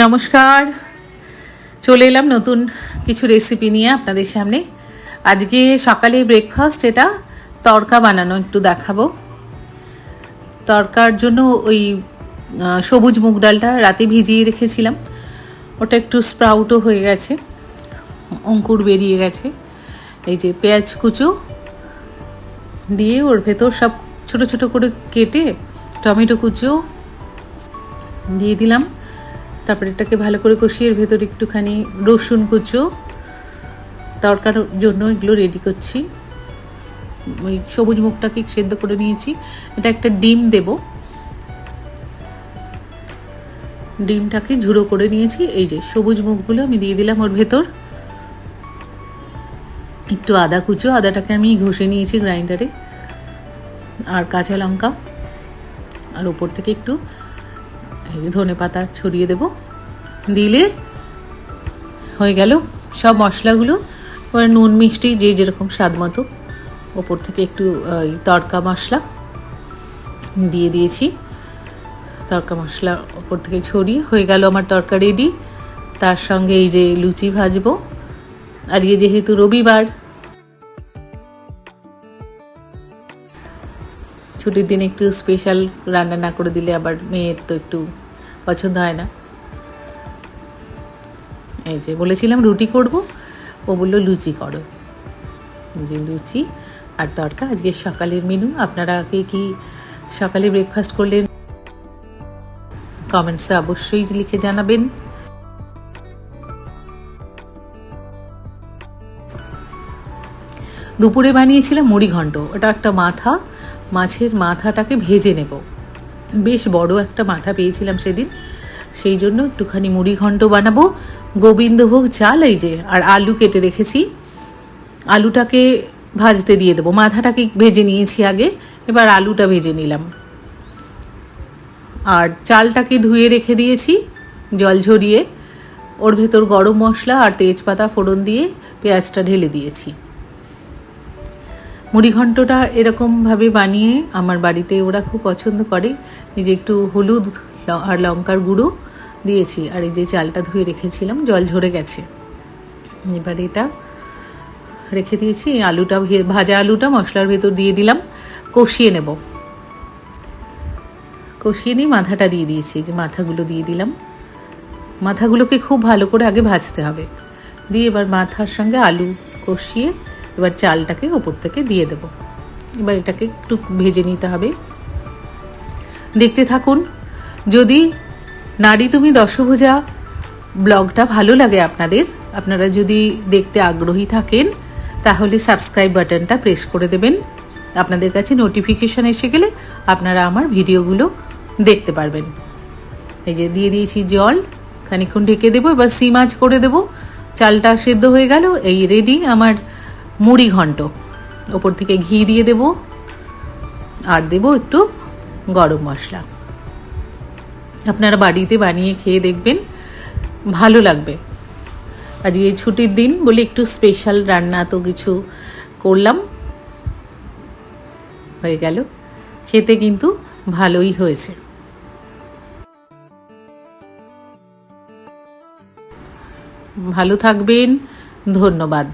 নমস্কার, চলে এলাম নতুন কিছু রেসিপি নিয়ে আপনাদের সামনে। আজকে সকালে ব্রেকফাস্ট এটা তড়কা বানানো একটু দেখাবো। তড়কার জন্য ওই সবুজ মুগ ডালটা রাতে ভিজিয়ে রেখেছিলাম, ওটা একটু স্প্রাউটও হয়ে গেছে, অঙ্কুর বেরিয়ে গেছে। এই যে পেঁয়াজ কুচো দিয়ে ওর ভেতর সব ছোট ছোট করে কেটে টমেটো কুচো দিয়ে দিলাম। তারপরে এটাকে ভালো করে কষিয়ে এর ভেতর একটুখানি রসুন কুচো, তড়কার জন্য এগুলো রেডি করছি। ওই সবুজ মুগটাকে সেদ্ধ করে নিয়েছি। এটা একটা ডিম দেব, ডিমটাকে ঝুড়ো করে নিয়েছি। এই যে সবুজ মুগগুলো আমি দিয়ে দিলাম ওর ভেতর। একটু আদা কুচো, আদাটাকে আমি ঘষে নিয়েছি গ্রাইন্ডারে, আর কাঁচা লঙ্কা, আর ওপর থেকে একটু এই যে ধনে পাতা ছড়িয়ে দেব। দিলে হয়ে গেল সব মশলাগুলো। এবার নুন মিষ্টি যে যেরকম স্বাদ মতো ওপর থেকে একটু তড়কা মশলা দিয়ে দিয়েছি। তড়কা মশলা ওপর থেকে ছড়িয়ে হয়ে গেল আমার তড়কা রেডি। তার সঙ্গে এই যে লুচি ভাজবো। আজকে যেহেতু রবিবার, ছুটির দিনে একটু স্পেশাল রান্না না করে দিলে আবার মেয়ের তো একটু পছন্দ হয় না। এই যে বলেছিলাম রুটি করব, ও বললো লুচি করো। যে লুচি আর তড়কা আজকে সকালের মেনু। আপনারা কে কি সকালে ব্রেকফাস্ট করলেন কমেন্টসে অবশ্যই লিখে জানাবেন। দুপুরে বানিয়েছিলাম মুড়ি ঘন্ট। ওটা একটা মাথা, মাছের মাথাটাকে ভেজে নেব। বেশ বড় একটা মাথা পেয়েছিলাম সেদিন, সেই জন্য একটুখানি মুড়ি ঘন্ট বানাবো। গোবিন্দভোগ চাল এই যে, আর আলু কেটে রেখেছি। আলুটাকে ভাজতে দিয়ে দেবো। মাথাটাকে ভেজে নিয়েছি আগে, এবার আলুটা ভেজে নিলাম। আর চালটাকে ধুয়ে রেখে দিয়েছি জল ঝরিয়ে। ওর ভেতর গরম মশলা আর তেজপাতা ফোড়ন দিয়ে পেঁয়াজটা ঢেলে দিয়েছি। মুড়ি ঘন্টটা এরকমভাবে বানিয়ে আমার বাড়িতে ওরা খুব পছন্দ করে। এই যে একটু হলুদ আর লঙ্কার গুঁড়ো দিয়েছি, আর এই যে চালটা ধুয়ে রেখেছিলাম জল ঝরে গেছে। এবার এটা রেখে দিয়েছি। আলুটা ভাজা আলুটা মশলার ভেতর দিয়ে দিলাম, কষিয়ে নেব। কষিয়ে নিয়ে মাথাটা দিয়ে দিয়েছি, যে মাথাগুলো দিয়ে দিলাম। মাথাগুলোকে খুব ভালো করে আগে ভাজতে হবে, দিয়ে এবার মাথার সঙ্গে আলু কষিয়ে এবার চালটাকে ওপর থেকে দিয়ে দেব। এবার এটাকে একটু ভেজে নিতে হবে। দেখতে থাকুন। যদি নারী তুমি দশভুজা ব্লগটা ভালো লাগে আপনারা যদি দেখতে আগ্রহী থাকেন, তাহলে সাবস্ক্রাইব বাটনটা প্রেস করে দেবেন। আপনাদের কাছে নোটিফিকেশন এসে গেলে আপনারা আমার ভিডিওগুলো দেখতে পারবেন। এই যে দিয়ে দিয়েছি জল, খানিকক্ষণ ঢেকে দেবো। এবার সিম আঁচ করে দেবো। চালটা সেদ্ধ হয়ে গেল। এই রেডি আমার মুড়ি ঘন্ট। ওপর থেকে ঘি দিয়ে দেব, আর দেব একটু গরম মশলা। আপনারা বাড়িতে বানিয়ে খেয়ে দেখবেন, ভালো লাগবে। আজকে ছুটির দিন বলে একটু স্পেশাল রান্না তো কিছু করলাম। হয়ে গেল, খেতে কিন্তু ভালোই হয়েছে। ভালো থাকবেন, ধন্যবাদ।